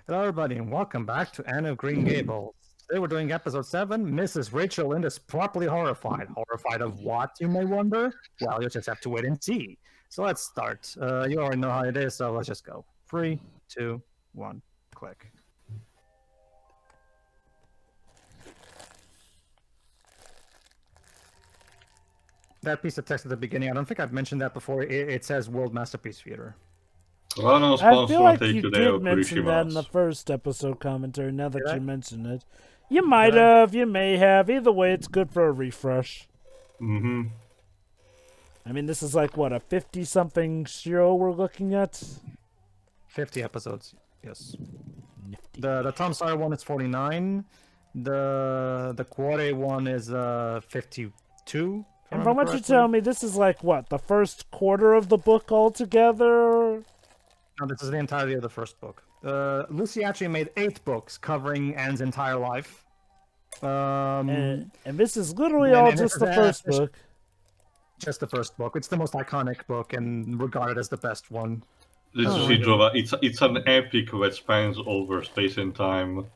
Hello, everybody, and welcome back to Anne of Green Gables. Today we're doing episode 7. Mrs. Rachel Lynde is properly horrified. Horrified of what, you may wonder? Well, you'll just have to wait and see. So let's start. You already know how it is, so let's just go. 3, 2, 1, click. That piece of text at the beginning, I don't think I've mentioned that before. It says World Masterpiece Theater. I feel like you did mention that in the first episode commentary, now that you mention it. You might have, you may have. Either way, it's good for a refresh. Mm-hmm. I mean, this is like, what, a 50-something show we're looking at? 50 episodes, yes. Nifty. The Tom Sawyer one is 49. The Quarry one is 52. And from what you tell me, this is like, what, the first quarter of the book altogether? No, this is the entirety of the first book. Lucy actually made 8 books covering Anne's entire life. And this is literally all just the first book. Just the first book. It's the most iconic book and regarded as the best one. It's an epic that spans over space and time.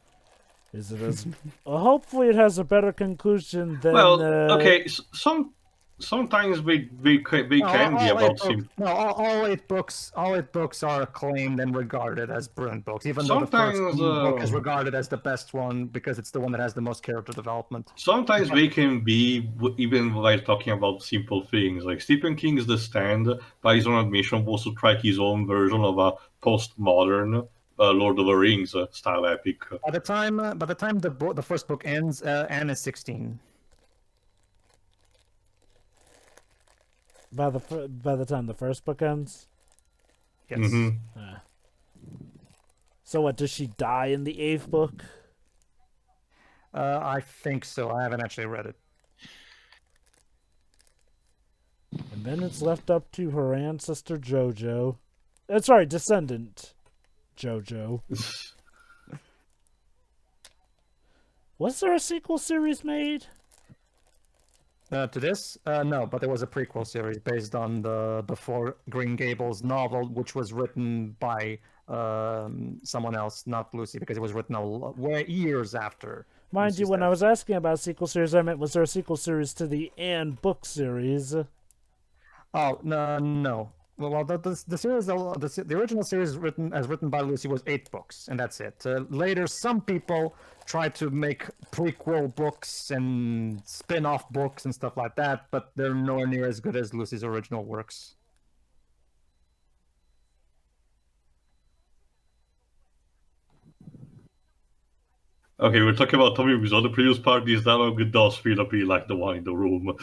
Is it as... well, hopefully it has a better conclusion than... Well, okay, sometimes they can be about simple. No, all eight books are acclaimed and regarded as brilliant books. Even though the first book is regarded as the best one because it's the one that has the most character development. Sometimes they can be, even while talking about simple things. Like Stephen King's The Stand, by his own admission, was to track his own version of a postmodern Lord of the Rings style epic. By the time the first book ends, Anne is 16. By the time the first book ends? Yes. Mm-hmm. So what, does she die in the 8th book? I think so. I haven't actually read it. And then it's left up to her ancestor Jojo. Sorry, descendant Jojo. Was there a sequel series made? To this? No, but there was a prequel series based on the Before Green Gables novel, which was written by someone else, not Lucy, because it was written years after. Mind Lucy's you, when death. I was asking about sequel series, I meant, was there a sequel series to the Anne book series? Oh, no. Well, the series, the original series written by Lucy was 8 books, and that's it. Later, some people tried to make prequel books and spin-off books and stuff like that, but they're nowhere near as good as Lucy's original works. Okay, we're talking about Tommy Wiseau. The previous part, this dialogue does feel a bit like the one in the room.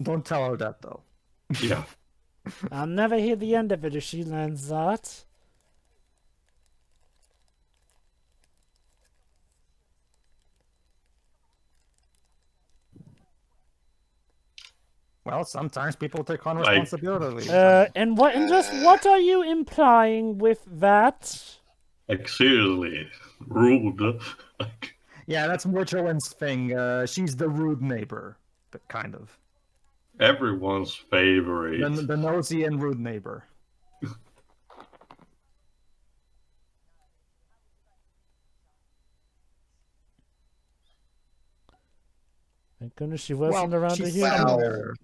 Don't tell her that, though. Yeah. I'll never hear the end of it if she learns that. Well, sometimes people take on responsibility. And just what are you implying with that? Like, seriously, rude. Yeah, that's Merchant's thing. She's the rude neighbor, but kind of. Everyone's favorite. The nosy and rude neighbor. Thank goodness she wasn't around to hear that.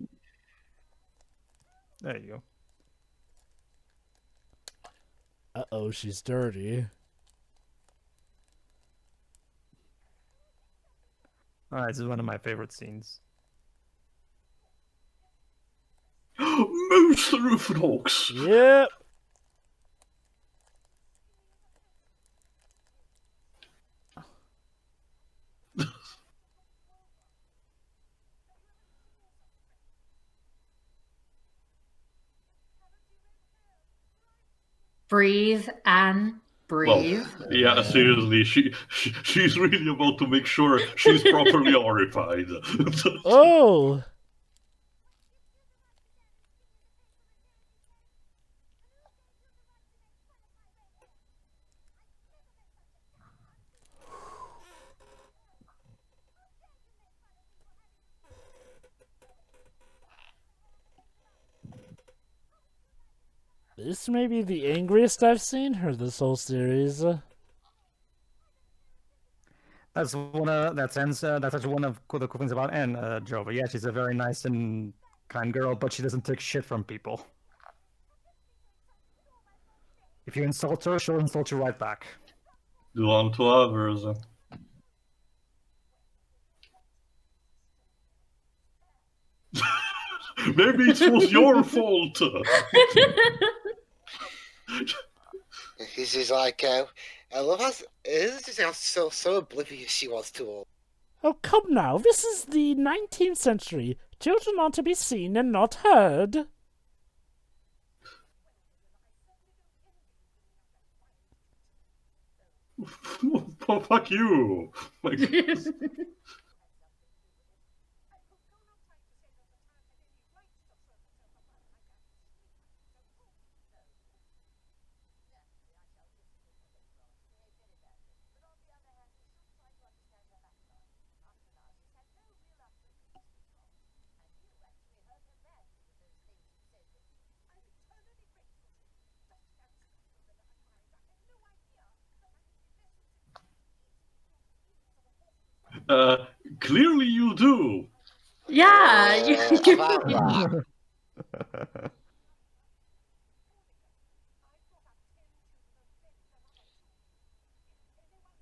There you go. Uh-oh, she's dirty. Alright, this is one of my favorite scenes. Moose the roof and hawks. Yep. Breathe, Anne. Brave. Well, yeah, seriously, she's really about to make sure she's properly horrified. Oh! This may be the angriest I've seen her this whole series. That's actually one of the cool things about Anne, Jova. Yeah, she's a very nice and kind girl, but she doesn't take shit from people. If you insult her, she'll insult you right back. Do unto others. Maybe it was your fault. This is like, I love how so oblivious she was to all. Oh, come now, this is the 19th century. Children are to be seen and not heard. Fuck you. Like, clearly you do. Yeah.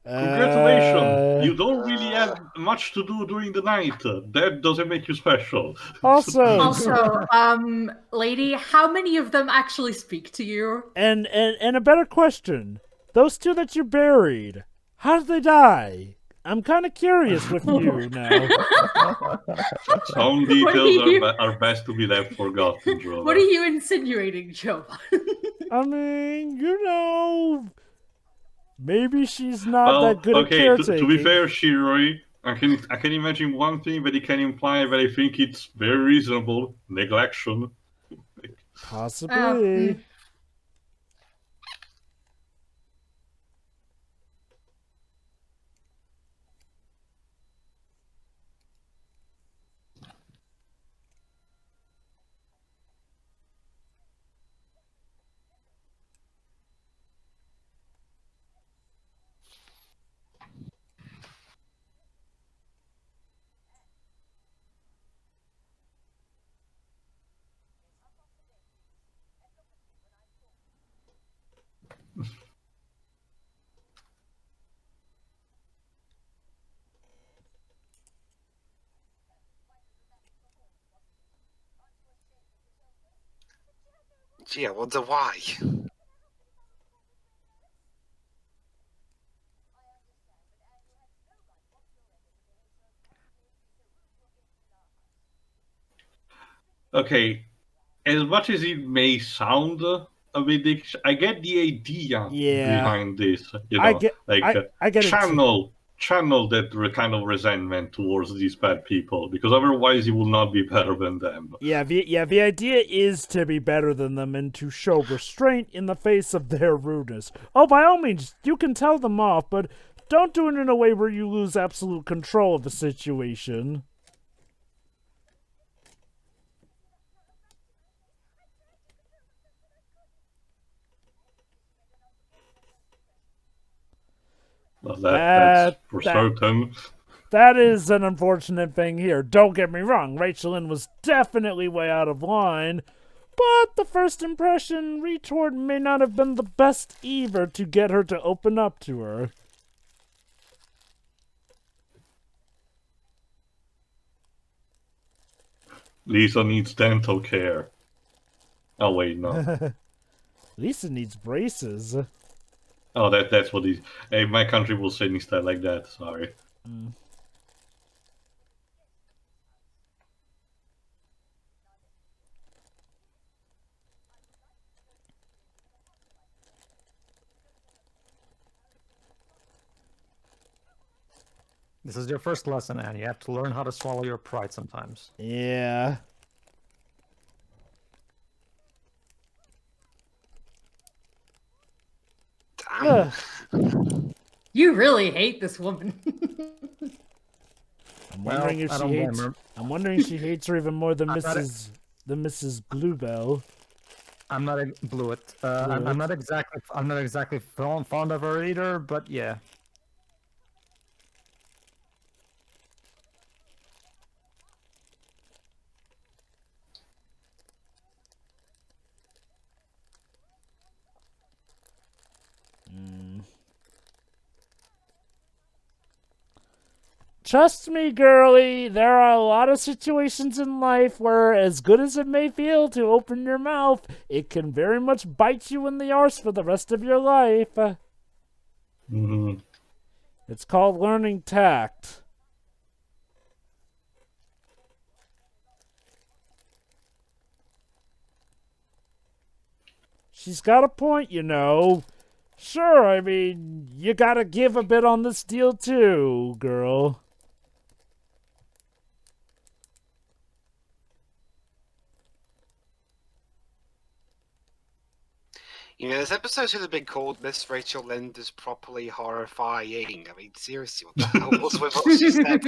Congratulations! You don't really have much to do during the night. That doesn't make you special. Also, lady, how many of them actually speak to you? And a better question: those two that you buried, how did they die? I'm kind of curious with you now. Some details are best to be left forgotten, Jova. What are you insinuating, Jova? I mean, you know, maybe she's not that good at caretaking. To be fair, Shiroi, I can imagine one thing that it can imply, but I think it's very reasonable: neglection. Possibly. Gee, I wonder why. Okay, as much as it may sound a bit, I get the idea behind this. You know, I get channel that kind of resentment towards these bad people, because otherwise you will not be better than them. Yeah, the idea is to be better than them and to show restraint in the face of their rudeness. Oh, by all means, you can tell them off, but don't do it in a way where you lose absolute control of the situation. Well, that's for certain. That is an unfortunate thing here. Don't get me wrong, Rachel Lynn was definitely way out of line, but the first impression retort may not have been the best either to get her to open up to her. Lisa needs dental care. Oh wait, no. Lisa needs braces. Oh, that's what he's. Hey, my country will say instead like that. Sorry. This is your first lesson, Anne. You have to learn how to swallow your pride sometimes. Yeah. Damn. You really hate this woman. I'm Well, wondering if I she don't blame hates. her. I'm wondering if she hates her even more than I'm not a- Mrs. Bluebell. I'm not a Bluet. I'm not exactly. I'm not exactly fond of her either, but yeah. Trust me, girlie, there are a lot of situations in life where, as good as it may feel to open your mouth, it can very much bite you in the arse for the rest of your life. Hmm. It's called learning tact. She's got a point, you know. Sure, I mean, you gotta give a bit on this deal too, girl. You know, this episode should have been called Miss Rachel Linda's Properly Horrifying. I mean, seriously, what the hell was with what she said?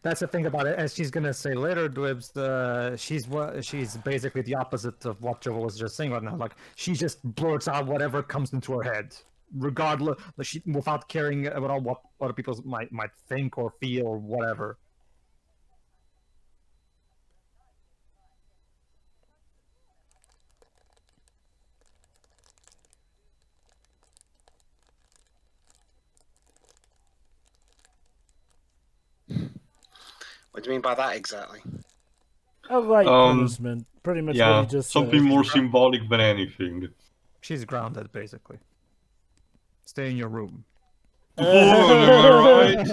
That's the thing about it. As she's gonna say later, Dwibs, she's basically the opposite of what Joel was just saying right now. Like she just blurts out whatever comes into her head, regardless, without caring about what other people might think or feel or whatever. What do you mean by that exactly? A light punishment. Pretty much what Yeah, he just something said. more symbolic than anything. She's grounded, basically. Stay in your room. Oh, am I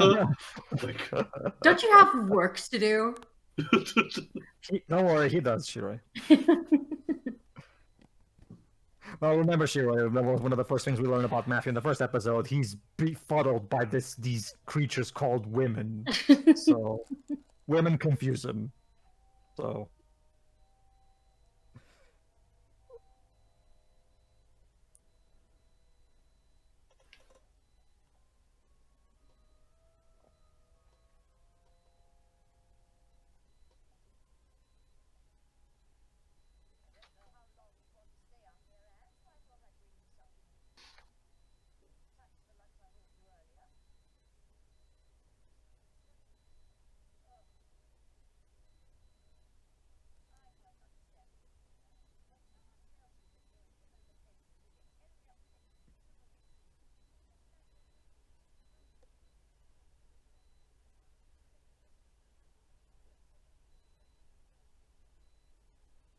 right? Don't you have works to do? Don't worry, he does, Shiroi. Well, remember, Shiroi, that was one of the first things we learned about Matthew in the first episode. He's befuddled by these creatures called women. So, women confuse him. So...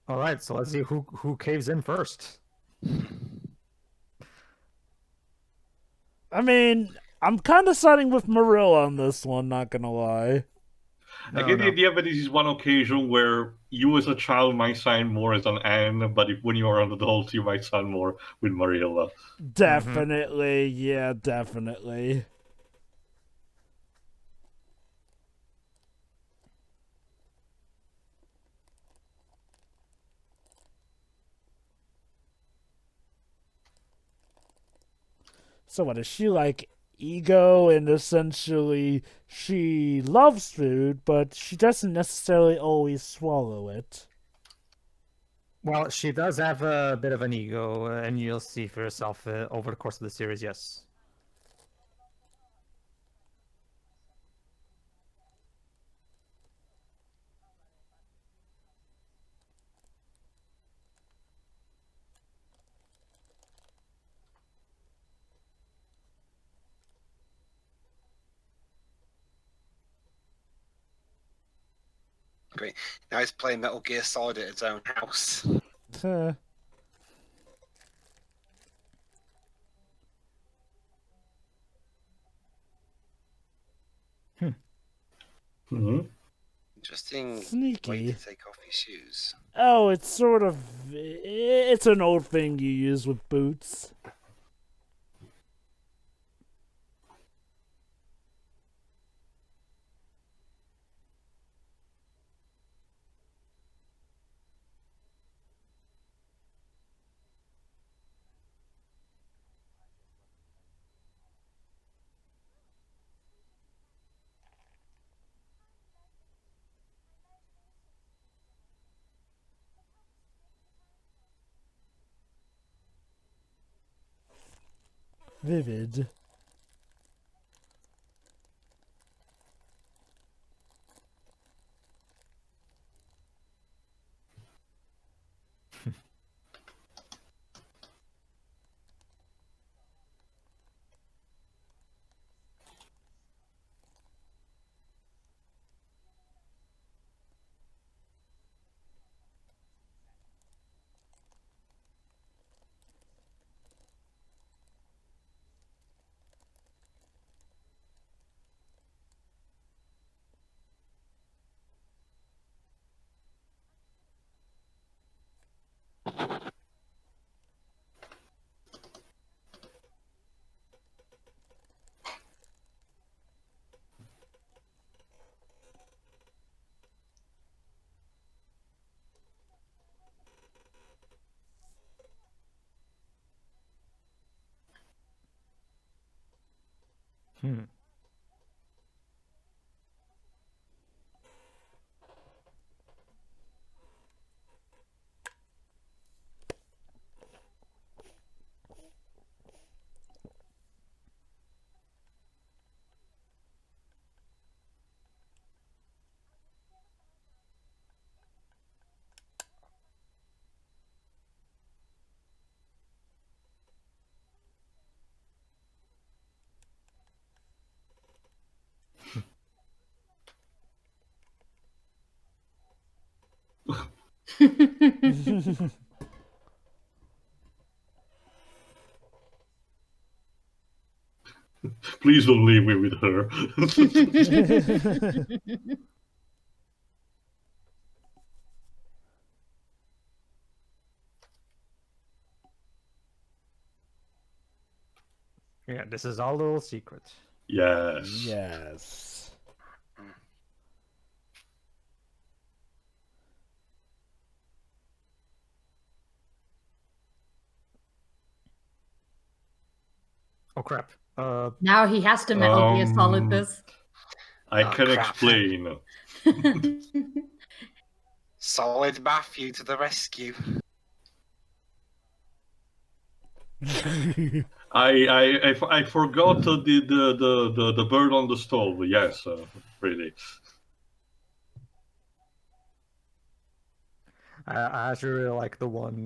All right, so let's see who caves in first. I mean, I'm kind of siding with Marilla on this one, not gonna lie. I get the idea that this is one occasion where you as a child might sign more as an Anne, but when you are an adult, you might sign more with Marilla. Definitely, yeah, definitely. So what is she like? Ego, and essentially she loves food, but she doesn't necessarily always swallow it. Well, she does have a bit of an ego, and you'll see for yourself over the course of the series, yes. Great. Now he's playing Metal Gear Solid at his own house. Mm-hmm. Interesting way Sneaky. to take off your shoes. Oh, it's sort of... It's an old thing you use with boots. vivid. Hmm. Please don't leave me with her. Yeah, this is all a little secret. Yes. Yes. Oh crap. Now he has to Metal Gear Solid Um, this. I Oh, can crap. explain. Solid Matthew to the rescue. I forgot the bird on the stove. Yes, really. I actually really like the one.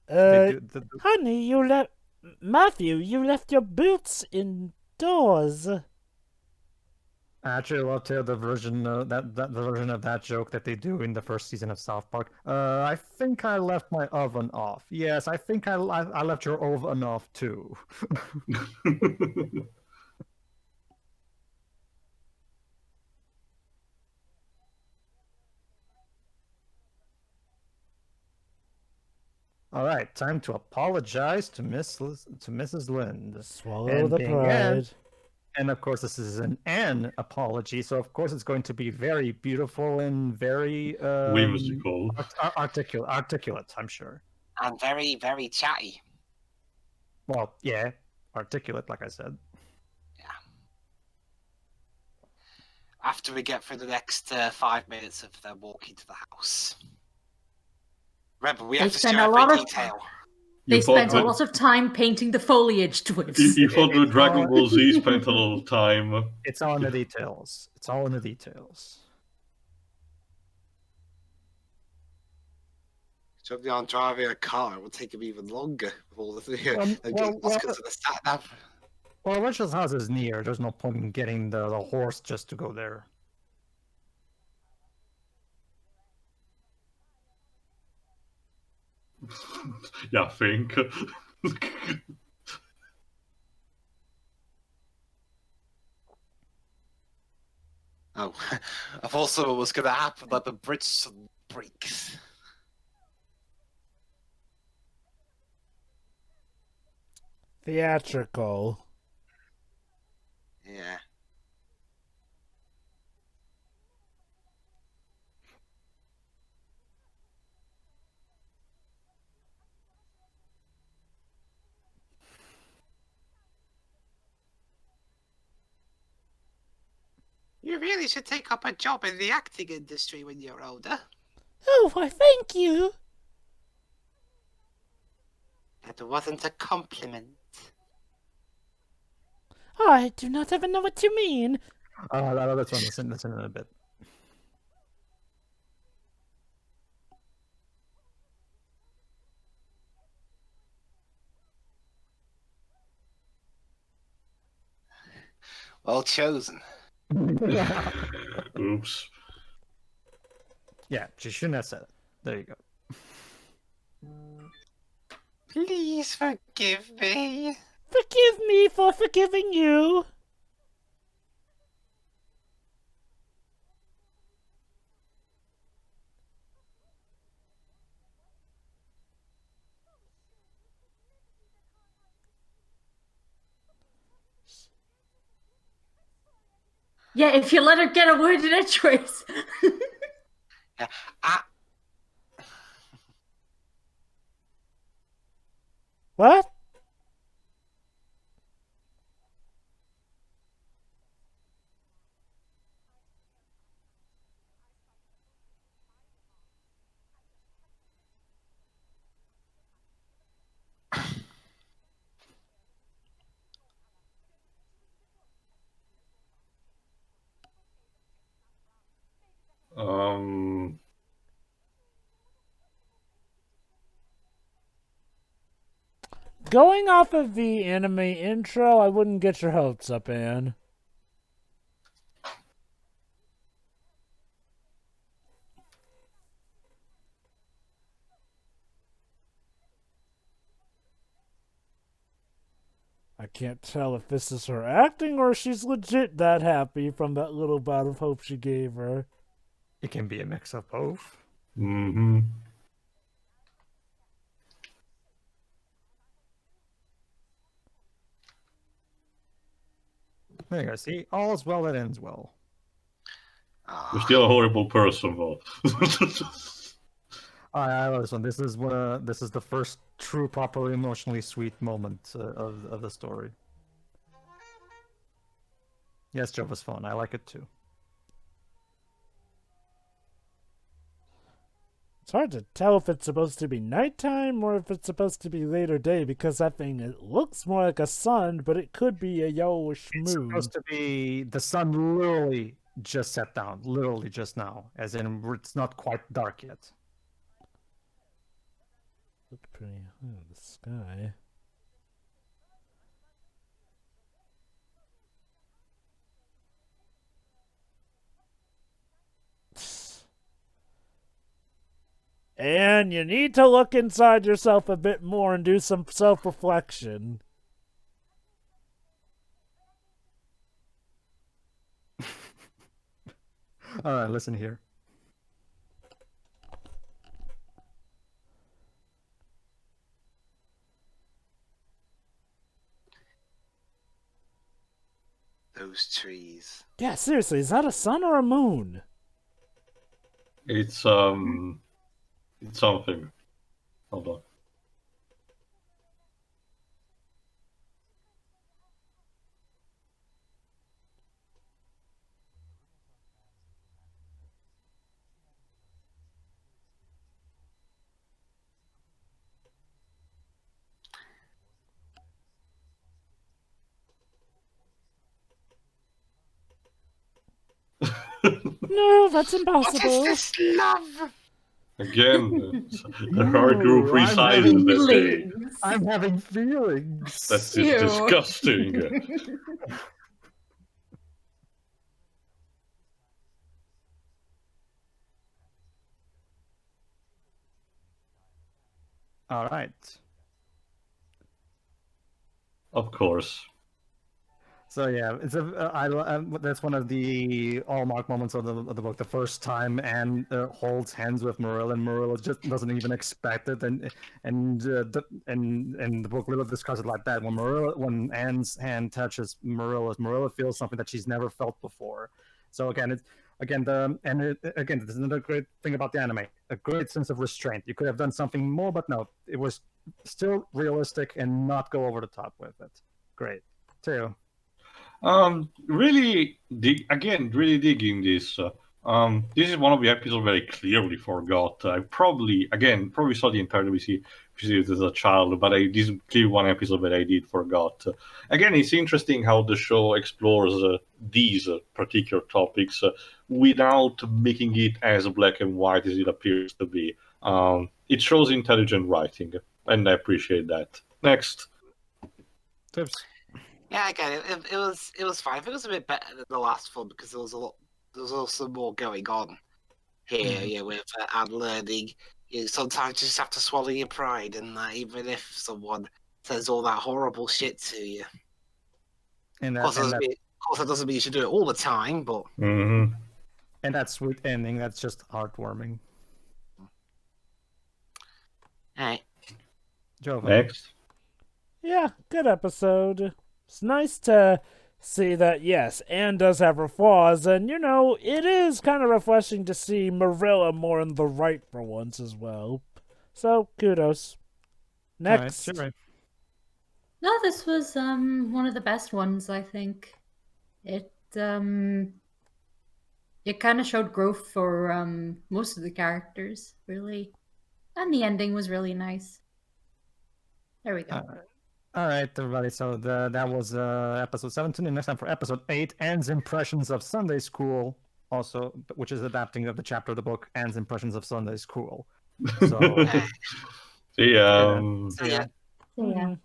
They do Honey, you left... Matthew, you left your boots indoors. I actually love to the version the version of that joke that they do in the first season of South Park. I think I left my oven off. Yes, I think I left your oven off too. All right, time to apologize to Mrs. Lind. Swallow And the being pride. And of course, this is an apology, so of course it's going to be very beautiful and very Whimsical. articulate. I'm sure. And very, very chatty. Well, yeah, articulate, like I said. After we get through the next 5 minutes of them walking to the house. Remember, we have They to spend share a every lot of detail. They You spent a thought lot of time painting the foliage twists. you thought that It's Dragon all- Ball Z spent a lot of time. It's all in the details. It's all in the details. Jumping on driving a car will take him even longer with all the Well, Oscar to the sat nav. Well, Rachel's house is near. There's no point in getting the horse just to go there. Yeah, I think. Oh, I thought something was going to happen, like the bridge breaks. Theatrical. Yeah. You really should take up a job in the acting industry when you're older. Oh, why, thank you. That wasn't a compliment. I do not even know what you mean. That's one. Listen in a bit. Well chosen. Oops. Yeah, she shouldn't have said it. There you go. Please forgive me. Forgive me for forgiving you. Yeah, if you let her get a word in edgeways. Yeah, What? Going off of the anime intro, I wouldn't get your hopes up, Anne. I can't tell if this is her acting or she's legit that happy from that little bout of hope she gave her. It can be a mix of both. Mm-hmm. There you go. See, all is well that ends well. You're still a horrible person, though. I love this one. This is the first true, properly emotionally sweet moment of the story. Yes, Jova's phone. I like it too. It's hard to tell if it's supposed to be nighttime or if it's supposed to be later day because that thing, it looks more like a sun, but it could be a yellowish It's moon. supposed to be the sun literally just set down, literally just now, as in it's not quite dark yet. Look pretty high in the sky. And you need to look inside yourself a bit more and do some self-reflection. All right, listen here. those trees. Yeah, seriously, is that a sun or a moon? It's something. Hold on. No, that's What impossible. is this love? Again, the heart grew Ooh, three I'm sizes having that day. Feelings. I'm having feelings. That's Ew. disgusting. All right. Of course. So yeah, it's that's one of the hallmark moments of the book. The first time Anne holds hands with Marilla, and Marilla just doesn't even expect it, and the book really discusses it like that. When Anne's hand touches Marilla's, Marilla feels something that she's never felt before. So again, this is another great thing about the anime: a great sense of restraint. You could have done something more, but no, it was still realistic and not go over the top with it. Great, too. Really digging this. This is one of the episodes where I clearly forgot. I probably saw the entire WC received as a child, but this is clearly one episode that I did forgot. Again, it's interesting how the show explores these particular topics without making it as black and white as it appears to be. It shows intelligent writing, and I appreciate that. Next. Tips. Yeah, again, it was fine. It was a bit better than the last one because there was also more going on here. Yeah, with and learning. Sometimes you just have to swallow your pride, and even if someone says all that horrible shit to you, And of that, course, that doesn't mean you should do it all the time. But Mm-hmm. and that sweet ending, that's just heartwarming. hey, Jova. Next. Yeah, good episode. It's nice to see that, yes, Anne does have her flaws, and, it is kind of refreshing to see Marilla more in the right for once as well. So, kudos. Next. All right, No, this was one of the best ones, I think. It kind of showed growth for most of the characters, really. And the ending was really nice. There we go. All right, everybody. So that was episode 17. And next time for episode 8, Anne's Impressions of Sunday School, also, which is adapting of the chapter of the book, Anne's Impressions of Sunday School. So, See, so yeah. Mhm.